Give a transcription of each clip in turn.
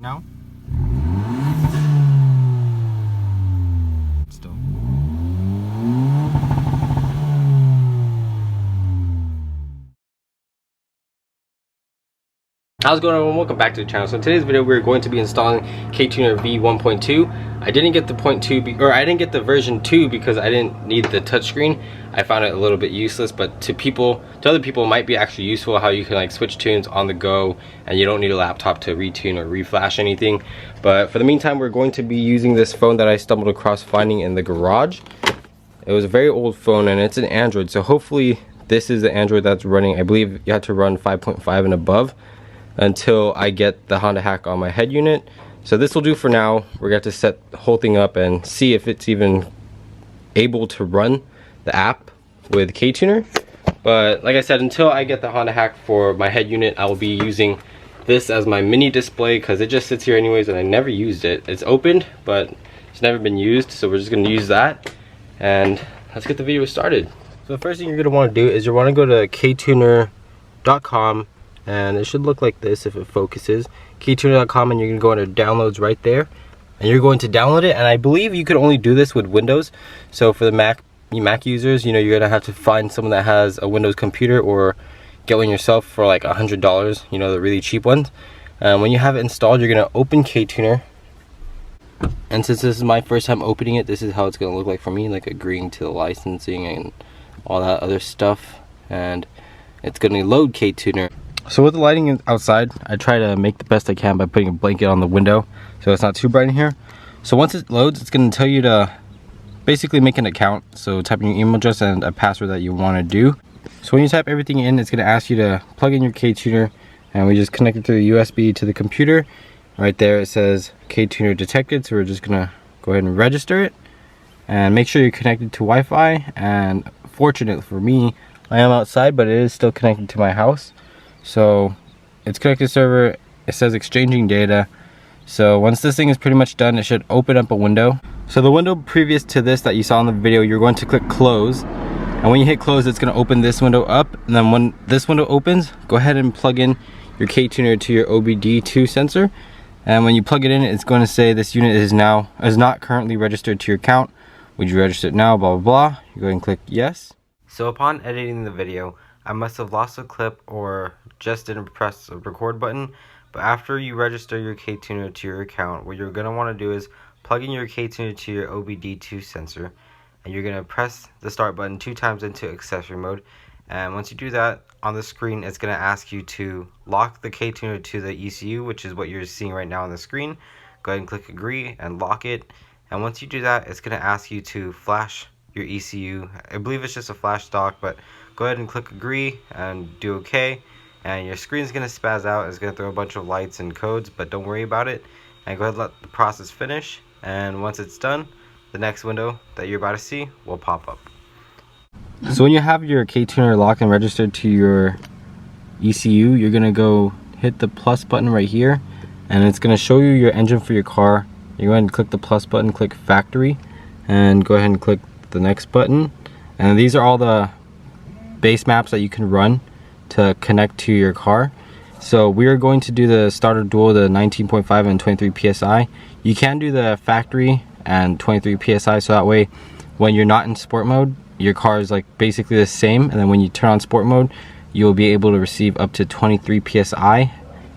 now. Still. How's it going, everyone? Welcome back to the channel. So in today's video we're going to be installing KTuner V1.2. I didn't get the 0.2 or I didn't get the version 2 because I didn't need the touchscreen. I found it a little bit useless, but to other people it might be actually useful how you can like switch tunes on the go and you don't need a laptop to retune or reflash anything. But for the meantime we're going to be using this phone that I stumbled across finding in the garage. It was a very old phone and it's an Android, so hopefully this is the Android that's running. I believe you have to run 5.5 and above until I get the Honda Hack on my head unit. So this will do for now. We're going to set the whole thing up and see if it's even able to run the app with KTuner. But like I said, until I get the Honda Hack for my head unit, I will be using this as my mini display because it just sits here anyways and I never used it. It's opened, but it's never been used, so we're just going to use that. And let's get the video started. So the first thing you're going to want to do is you want to go to ktuner.com, and it should look like this if it focuses. ktuner.com, and you're going to go under downloads right there, and you're going to download it. And I believe you could only do this with Windows, so for the Mac users, you know, you're gonna have to find someone that has a Windows computer or get one yourself for like $100, you know, the really cheap ones. When you have it installed, you're gonna open KTuner, and since this is my first time opening it, this is how it's gonna look like for me, like agreeing to the licensing and all that other stuff. And it's gonna load KTuner. So with the lighting outside, I try to make the best I can by putting a blanket on the window so it's not too bright in here. So once it loads, it's going to tell you to basically make an account. So type in your email address and a password that you want to do. So when you type everything in, it's going to ask you to plug in your KTuner, and we just connect it through the USB to the computer. Right there it says KTuner detected, so we're just going to go ahead and register it. And make sure you're connected to Wi-Fi, and fortunately for me, I am outside, but it is still connected to my house. So it's connected to server, it says exchanging data. So once this thing is pretty much done, it should open up a window. So the window previous to this that you saw in the video, you're going to click close. And when you hit close, it's going to open this window up. And then when this window opens, go ahead and plug in your KTuner to your OBD2 sensor. And when you plug it in, it's going to say this unit is not currently registered to your account. Would you register it now? Blah, blah, blah. You go ahead and click yes. So upon editing the video, I must have lost a clip or just didn't press the record button. But after you register your KTuner to your account, what you're going to want to do is plug in your KTuner to your OBD2 sensor, and you're going to press the start button 2 times into accessory mode. And once you do that, on the screen it's going to ask you to lock the KTuner to the ECU, which is what you're seeing right now on the screen. Go ahead and click agree and lock it. And once you do that, it's going to ask you to flash your ECU. I believe it's just a flash stock, but go ahead and click agree and do OK, and your screen is going to spaz out. It's going to throw a bunch of lights and codes, but don't worry about it, and go ahead and let the process finish. And once it's done, the next window that you're about to see will pop up. So when you have your KTuner locked and registered to your ECU, you're going to go hit the plus button right here, and it's going to show you your engine for your car. You go ahead and click the plus button, click factory, and go ahead and click the next button. And these are all the base maps that you can run to connect to your car. So we are going to do the starter dual, the 19.5 and 23 psi. You can do the factory and 23 psi, so that way when you're not in sport mode, your car is like basically the same, and then when you turn on sport mode, you'll be able to receive up to 23 psi.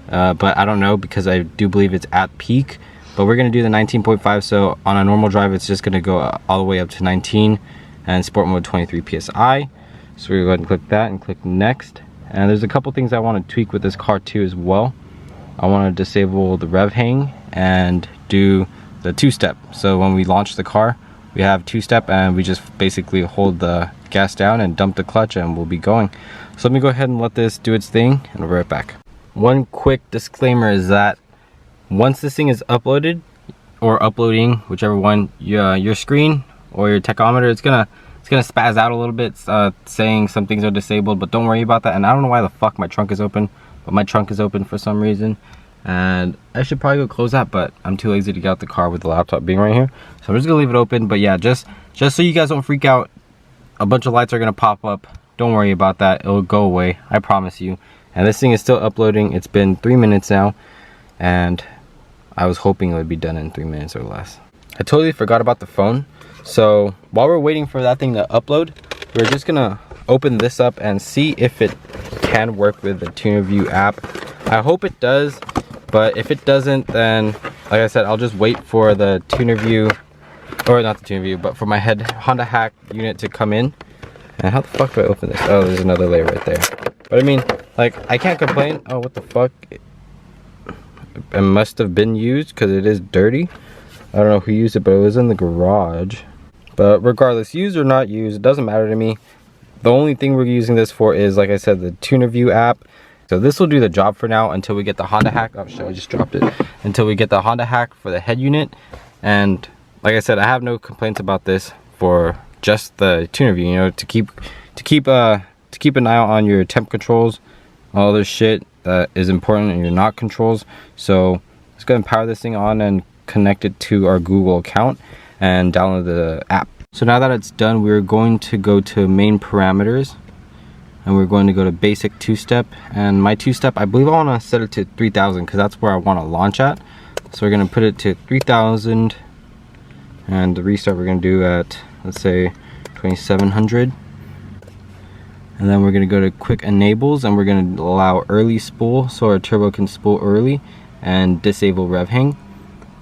But I don't know, because I do believe it's at peak. But we're going to do the 19.5, so on a normal drive it's just going to go all the way up to 19, and sport mode 23 psi. So we're going to click that and click next. And there's a couple things I want to tweak with this car too as well. I want to disable the rev hang and do the two-step. So when we launch the car, we have two-step, and we just basically hold the gas down and dump the clutch, and we'll be going. So let me go ahead and let this do its thing, and we'll be right back. One quick disclaimer is that once this thing is uploaded, or uploading, whichever one, your screen or your tachometer, it's gonna spaz out a little bit, saying some things are disabled, but don't worry about that. And I don't know why the fuck my trunk is open, but my trunk is open for some reason, and I should probably go close that, but I'm too lazy to get out the car with the laptop being right here, so I'm just gonna leave it open. But yeah, just so you guys don't freak out, a bunch of lights are gonna pop up. Don't worry about that, it'll go away, I promise you. And this thing is still uploading. It's been 3 minutes now, and I was hoping it would be done in 3 minutes or less. I totally forgot about the phone. So while we're waiting for that thing to upload, we're just gonna open this up and see if it can work with the TunerView app. I hope it does, but if it doesn't, then like I said, I'll just wait for the TunerView, or not the TunerView, but for my Honda Hack unit to come in. And how the fuck do I open this? Oh, there's another layer right there. But I mean, like, I can't complain. Oh, what the fuck? It must have been used because it is dirty. I don't know who used it, but it was in the garage. But regardless, used or not used, it doesn't matter to me. The only thing we're using this for is, like I said, the TunerView app. So this will do the job for now until we get the Honda Hack. Oh shit, I just dropped it. Until we get the Honda Hack for the head unit. And like I said, I have no complaints about this for just the TunerView, you know, to keep an eye out on your temp controls, all this shit that is important in your knock controls. So let's go ahead and power this thing on and connect it to our Google account and download the app. So now that it's done, we're going to go to main parameters and we're going to go to basic two-step, and my two-step, I believe I want to set it to 3000 because that's where I want to launch at. So we're going to put it to 3000, and the restart we're going to do at, let's say, 2700. And then we're going to go to quick enables and we're going to allow early spool so our turbo can spool early, and disable rev hang.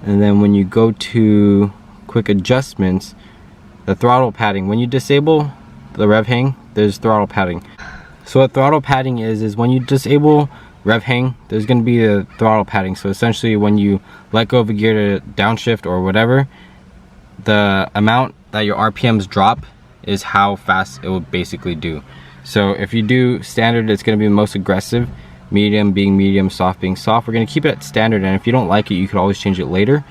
And then when you go to quick adjustments, the throttle padding, when you disable the rev hang, there's throttle padding. So what throttle padding is when you disable rev hang, there's going to be a throttle padding. So essentially when you let go of a gear to downshift or whatever, the amount that your RPMs drop is how fast it will basically do. So if you do standard, it's going to be the most aggressive, medium being medium, soft being soft. We're going to keep it at standard, and if you don't like it, you could always change it later.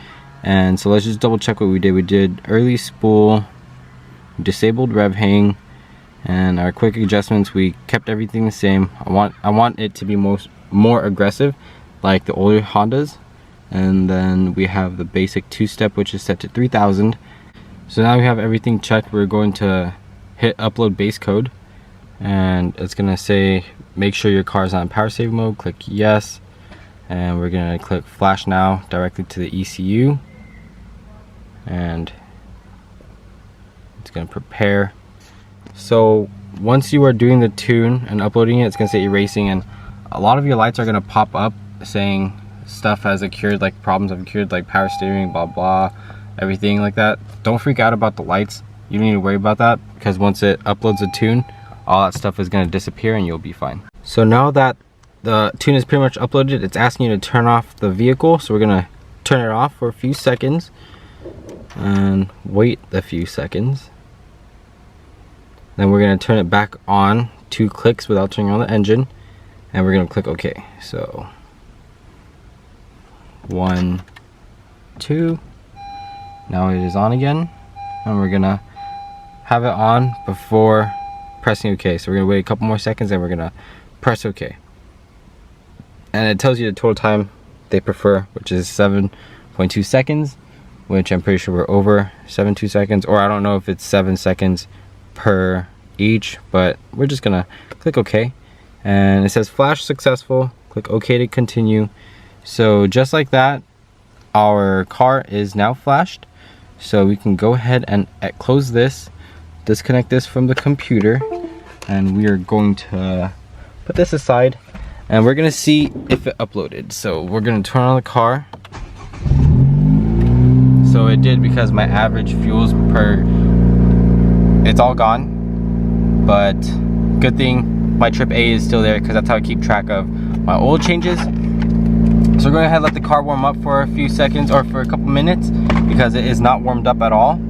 And so let's just double check what we did. We did early spool, disabled rev hang, and our quick adjustments, we kept everything the same. I want it to be more aggressive like the older Hondas. And then we have the basic two-step, which is set to 3000. So now we have everything checked. We're going to hit upload base code, and it's gonna say make sure your car is on power saving mode. Click yes, and we're gonna click flash now directly to the ECU, and it's gonna prepare. So once you are doing the tune and uploading it, it's gonna say erasing, and a lot of your lights are gonna pop up saying stuff has occurred, like problems have occurred, like power steering, blah blah, everything like that. Don't freak out about the lights. You don't need to worry about that, because once it uploads a tune, all that stuff is going to disappear and you'll be fine. So now that the tune is pretty much uploaded, it's asking you to turn off the vehicle. So we're going to turn it off for a few seconds and wait a few seconds. Then we're going to turn it back on 2 clicks without turning on the engine, and we're going to click OK. So 1, 2, now it is on again, and we're gonna have it on before pressing OK. So we're gonna wait a couple more seconds and we're gonna press OK, and it tells you the total time they prefer, which is 7.2 seconds, which I'm pretty sure we're over 7.2 seconds, or I don't know if it's 7 seconds per each, but we're just gonna click OK, and it says flash successful. Click OK to continue. So just like that, our car is now flashed. So we can go ahead and close this, disconnect this from the computer, and we are going to put this aside, and we're gonna see if it uploaded. So we're gonna turn on the car. So it did, because my average fuels per, it's all gone, but good thing my trip A is still there, because that's how I keep track of my oil changes. So we're going to go ahead and let the car warm up for a few seconds, or for a couple minutes, because it is not warmed up at all.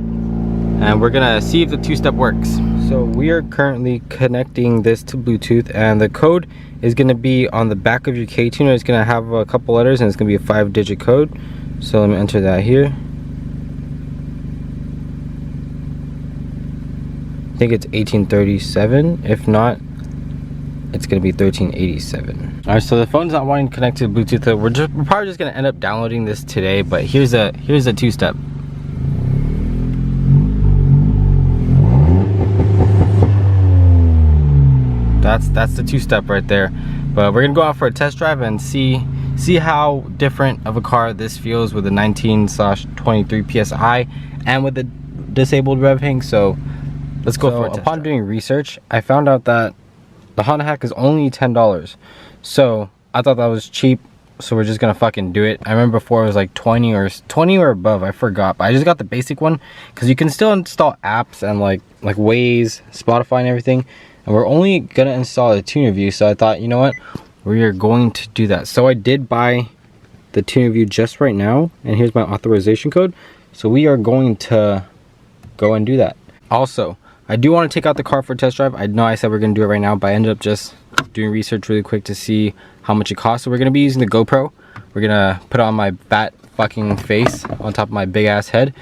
And we're going to see if the two-step works. So we are currently connecting this to Bluetooth, and the code is going to be on the back of your K-Tuner. It's going to have a couple letters, and it's going to be a 5-digit code. So let me enter that here. I think it's 1837. If not, it's gonna be 1387. All right, so the phone's not wanting to connect to Bluetooth. We're probably just gonna end up downloading this today, but here's a two-step. That's the two-step right there. But we're gonna go out for a test drive and see see how different of a car this feels with the 19/23 PSI and with the disabled rev hang. So let's go for it. Upon doing research, I found out that the Honda Hack is only $10. So I thought that was cheap, so we're just gonna fucking do it. I remember before it was like 20 or above, I forgot, but I just got the basic one because you can still install apps and like Waze, Spotify and everything, and we're only gonna install a TunerView. So I thought, you know what, we are going to do that. So I did buy the TunerView just right now, and here's my authorization code. So we are going to go and do that. Also, I do want to take out the car for a test drive. I know I said we're going to do it right now, but I ended up just doing research really quick to see how much it costs. So we're going to be using the GoPro. We're going to put it on my fat fucking face on top of my big ass head.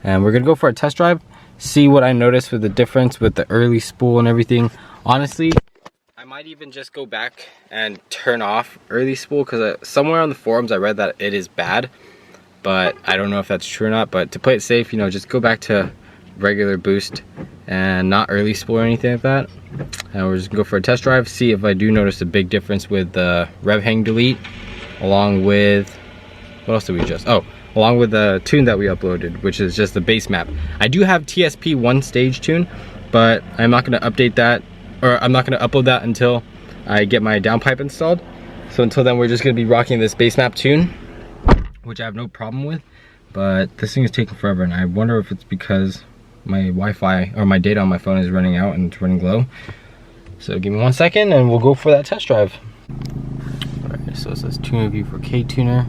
And we're going to go for a test drive, see what I noticed with the difference with the early spool and everything. Honestly, I might even just go back and turn off early spool because somewhere on the forums I read that it is bad. But I don't know if that's true or not. But to play it safe, you know, just go back to regular boost and not early spool or anything like that. And we're just gonna go for a test drive, see if I do notice a big difference with the rev hang delete, along with, what else did we adjust? Oh, along with the tune that we uploaded, which is just the base map. I do have TSP 1-stage tune, but I'm not gonna update that, or I'm not gonna upload that until I get my downpipe installed. So until then, we're just gonna be rocking this base map tune, which I have no problem with. But this thing is taking forever, and I wonder if it's because my Wi-Fi or my data on my phone is running out and it's running low. So give me 1 second and we'll go for that test drive. Alright, so it says TunerView for K-Tuner,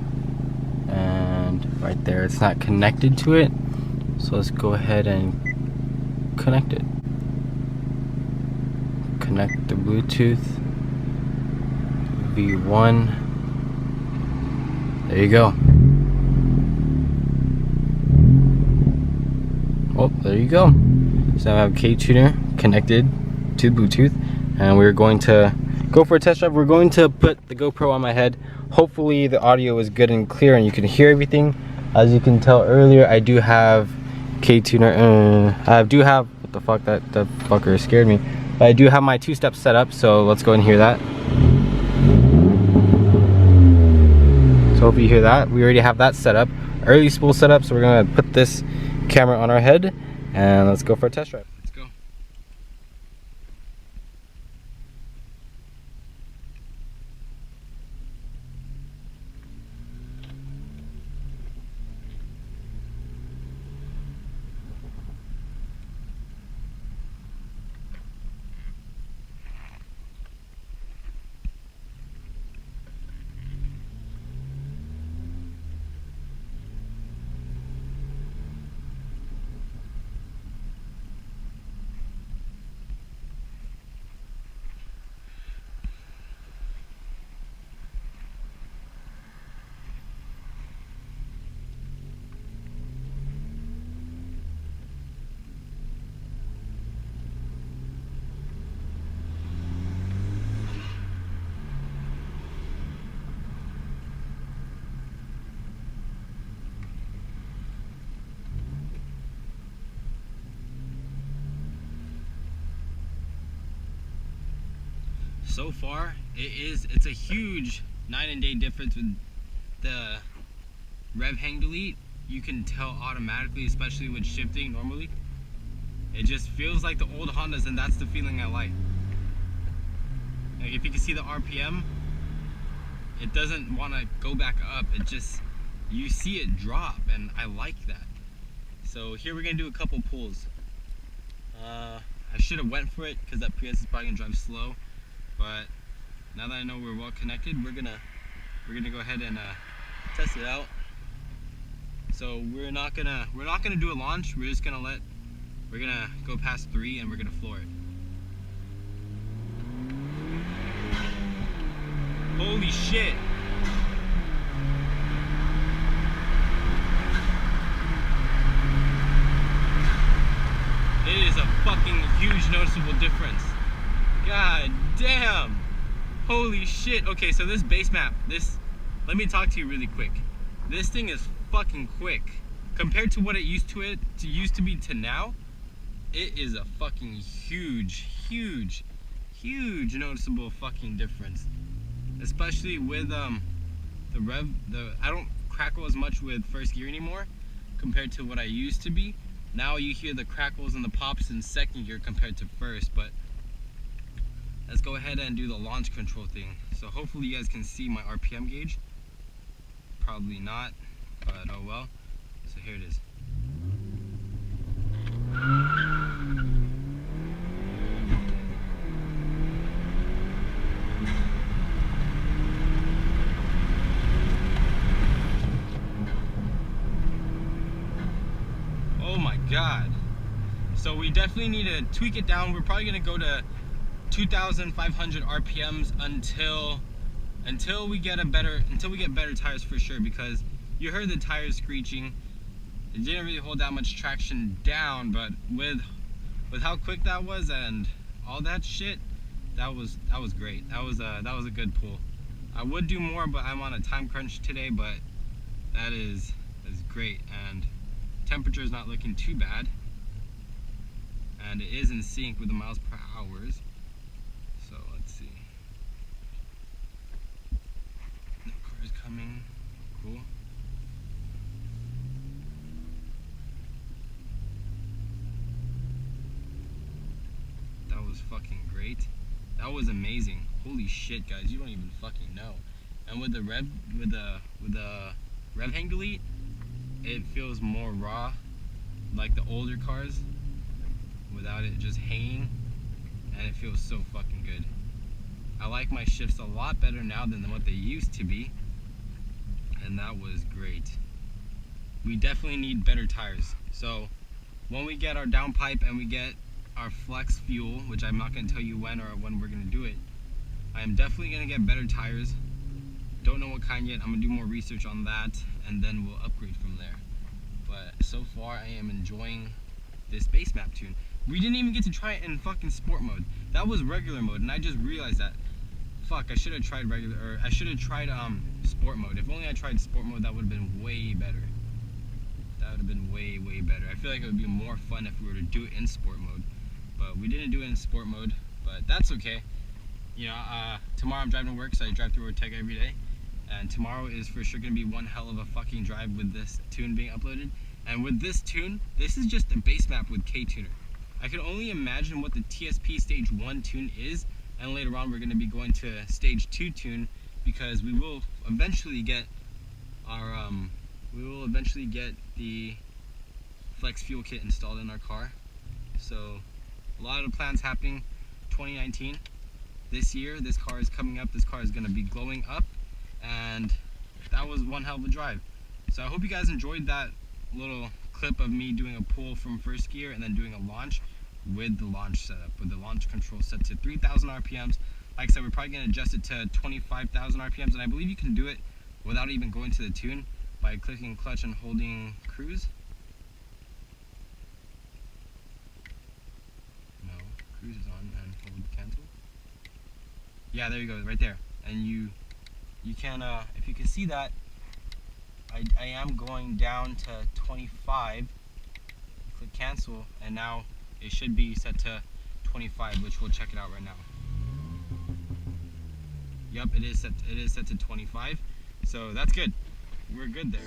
and right there it's not connected to it. So let's go ahead and connect it. Connect the Bluetooth V1. There you go. Oh, there you go. So I have K-Tuner connected to Bluetooth, and we're going to go for a test drive. We're going to put the GoPro on my head. Hopefully the audio is good and clear and you can hear everything. As you can tell earlier, I do have K-Tuner. I do have, what the fuck, that fucker scared me. But I do have my 2-step set up, so let's go and hear that. So hope you hear that. We already have that set up. Early spool set up, so we're gonna put this camera on our head and let's go for a test drive. Let's go. So far, it's a huge night and day difference with the rev hang delete. You can tell automatically, especially when shifting normally. It just feels like the old Hondas, and that's the feeling I like. Like if you can see the RPM, it doesn't want to go back up. It just, you see it drop, and I like that. So here we're gonna do a couple pulls. I should have went for it because that Prius is probably gonna drive slow. But now that I know we're well connected, we're gonna go ahead and test it out. So we're not gonna do a launch. We're gonna go past 3 and we're gonna floor it. Holy shit! It is a fucking huge noticeable difference. God damn! Holy shit! Okay, so this base map, let me talk to you really quick. This thing is fucking quick. Compared to what it used to be to now, it is a fucking huge noticeable fucking difference. Especially with I don't crackle as much with first gear anymore compared to what I used to be. Now you hear the crackles and the pops in second gear compared to first, but let's go ahead and do the launch control thing. So hopefully you guys can see my RPM gauge. Probably not, but oh well. So here it is. Oh my God. So we definitely need to tweak it down. We're probably gonna go to 2,500 RPMs until we get better tires for sure, because you heard the tires screeching. It didn't really hold that much traction down, but with how quick that was and all that shit, that was great. That was a good pull. I would do more, but I'm on a time crunch today, but that is great. And temperature is not looking too bad, and it is in sync with the miles per hours. So let's see. No car is coming. Cool. That was fucking great. That was amazing. Holy shit, guys, you don't even fucking know. And with the Rev Hang Delete, it feels more raw, like the older cars, without it just hanging, and it feels so fucking good. I like my shifts a lot better now than what they used to be, and that was great. We definitely need better tires. So when we get our downpipe and we get our flex fuel, which I'm not going to tell you when we're going to do it, I am definitely going to get better tires. Don't know what kind yet. I'm going to do more research on that, and then we'll upgrade from there. But so far I am enjoying this base map tune. We didn't even get to try it in fucking sport mode. That was regular mode, and I just realized that. Fuck, I should have tried sport mode. If only I tried sport mode, that would have been way better. That would have been way, way better. I feel like it would be more fun if we were to do it in sport mode. But we didn't do it in sport mode, but that's okay. You know, tomorrow I'm driving to work, so I drive through Ortega every day. And tomorrow is for sure going to be one hell of a fucking drive with this tune being uploaded. And with this tune, this is just a base map with K-Tuner. I can only imagine what the TSP Stage 1 tune is, and later on we're going to be going to Stage 2 tune, because we will eventually get our the flex fuel kit installed in our car. So a lot of the plans happening 2019. This year, this car is coming up. This car is going to be glowing up, and that was one hell of a drive. So I hope you guys enjoyed that little clip of me doing a pull from first gear and then doing a launch with the launch setup, with the launch control set to 3,000 RPMs. Like I said, we're probably going to adjust it to 25,000 RPMs, and I believe you can do it without even going to the tune by clicking clutch and holding cruise. No, cruise is on and hold cancel. Yeah, there you go, right there. And you can, if you can see that, I am going down to 25. Click cancel, and now it should be set to 25, which we'll check it out right now. Yep, it is set to 25. So that's good. We're good there.